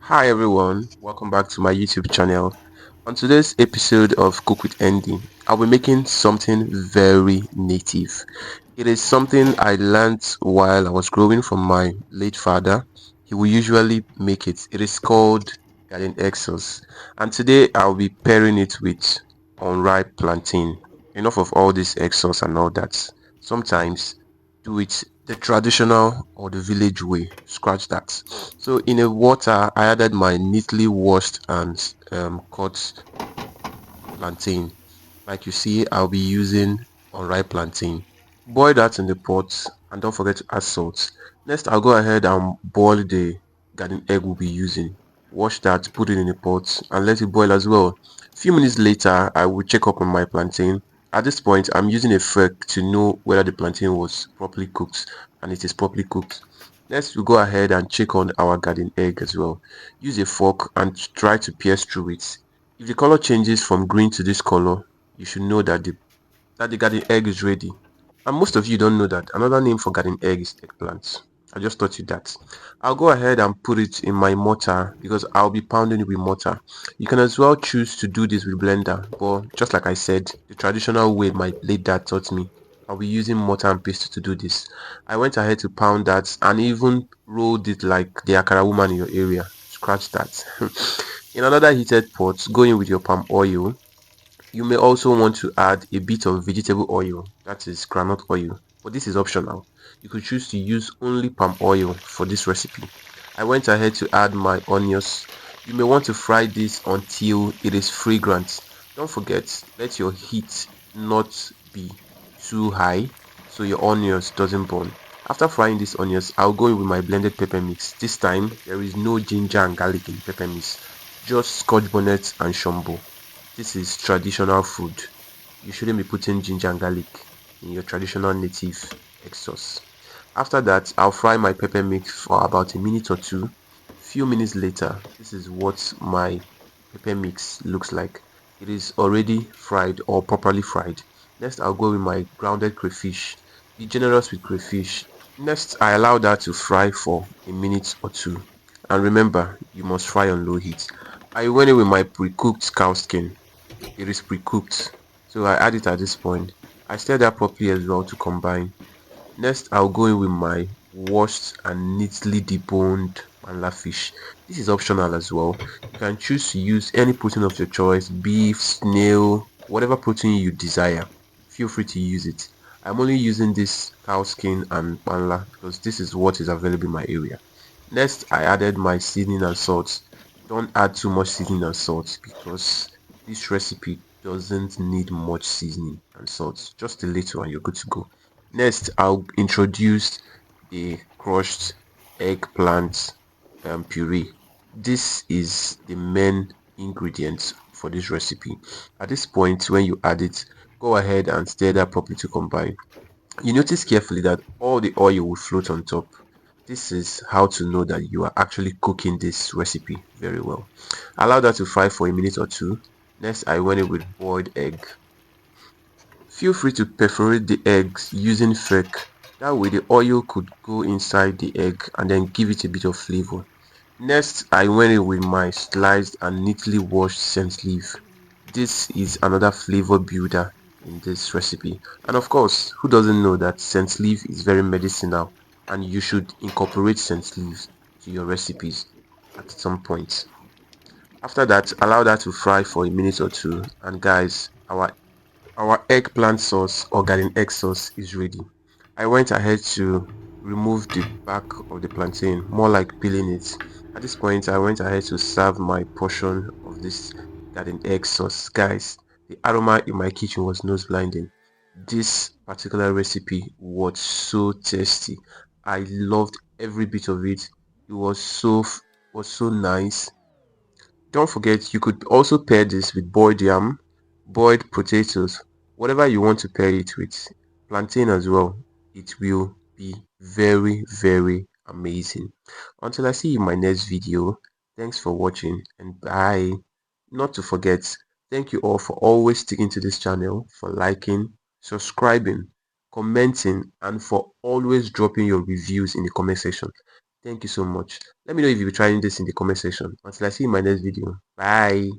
Hi everyone, welcome back to my YouTube channel. On today's episode of Cook with Andy, I'll be making something very native. It is something I learned while I was growing from my late father. He will usually make it. It is called garden egg sauce. And today I'll be pairing it with unripe plantain. Enough of all this egg sauce and all that. Sometimes do it the traditional or the village way. Scratch that. So in a water, I added my neatly washed and cut plantain. Like you see, I'll be using unripe plantain. Boil that in the pot and don't forget to add salt. Next, I'll go ahead and boil the garden egg we'll be using. Wash that, put it in the pot and let it boil as well. Few minutes later, I will check up on my plantain. At this point, I'm using a fork to know whether the plantain was properly cooked, and it is properly cooked. Next, we'll go ahead and check on our garden egg as well. Use a fork and try to pierce through it. If the color changes from green to this color, you should know that the garden egg is ready. And most of you don't know that another name for garden egg is eggplant. I just taught you that. I'll go ahead and put it in my mortar because I'll be pounding it with mortar. You can as well choose to do this with blender, but just like I said, the traditional way my late dad taught me, I'll be using mortar and pestle to do this. I went ahead to pound that and even rolled it like the akara woman in your area. Scratch that. In another heated pot, go in with your palm oil. You may also want to add a bit of vegetable oil, that is groundnut oil, but this is optional. You could choose to use only palm oil for this recipe. I went ahead to add my onions. You may want to fry this until it is fragrant. Don't forget, let your heat not be too high so your onions doesn't burn. After frying these onions, I'll go in with my blended pepper mix. This time, there is no ginger and garlic in pepper mix, just scotch bonnet and shombo. This is traditional food. You shouldn't be putting ginger and garlic in your traditional native egg sauce. After that, I'll fry my pepper mix for about a minute or two. Few minutes later, this is what my pepper mix looks like. It is already fried or properly fried. Next, I'll go with my grounded crayfish. Be generous with crayfish. Next, I allow that to fry for a minute or two. And remember, you must fry on low heat. I went in with my pre-cooked cow skin. It is pre-cooked, so I add it at this point. I stir that properly as well to combine. Next, I'll go in with my washed and neatly deboned manla fish. This is optional as well. You can choose to use any protein of your choice, beef, snail, whatever protein you desire. Feel free to use it. I'm only using this cow skin and manla because this is what is available in my area. Next, I added my seasoning and salt. Don't add too much seasoning and salt because this recipe doesn't need much seasoning and salt. Just a little and you're good to go. Next, I'll introduce the crushed eggplant puree. This is the main ingredient for this recipe. At this point, when you add it, go ahead and stir that properly to combine. You notice carefully that all the oil will float on top. This is how to know that you are actually cooking this recipe very well. Allow that to fry for a minute or two. Next, I went in with boiled egg. Feel free to perforate the eggs using fork. That way the oil could go inside the egg and then give it a bit of flavor. Next, I went in with my sliced and neatly washed scent leaf. This is another flavor builder in this recipe. And of course, who doesn't know that scent leaf is very medicinal and you should incorporate scent leaves to your recipes at some point. After that, allow that to fry for a minute or two. And guys, our eggplant sauce or garden egg sauce is ready. I went ahead to remove the back of the plantain, more like peeling it. At this point, I went ahead to serve my portion of this garden egg sauce. Guys, the aroma in my kitchen was nose blinding. This particular recipe was so tasty. I loved every bit of it. It was so nice. Don't forget, you could also pair this with boiled yam, boiled potatoes, whatever you want to pair it with. Plantain as well. It will be very, very amazing. Until I see you in my next video, thanks for watching and bye. Not to forget, thank you all for always sticking to this channel, for liking, subscribing, commenting, and for always dropping your reviews in the comment section. Thank you so much. Let me know if you'll be trying this in the comment section. Until I see you in my next video. Bye.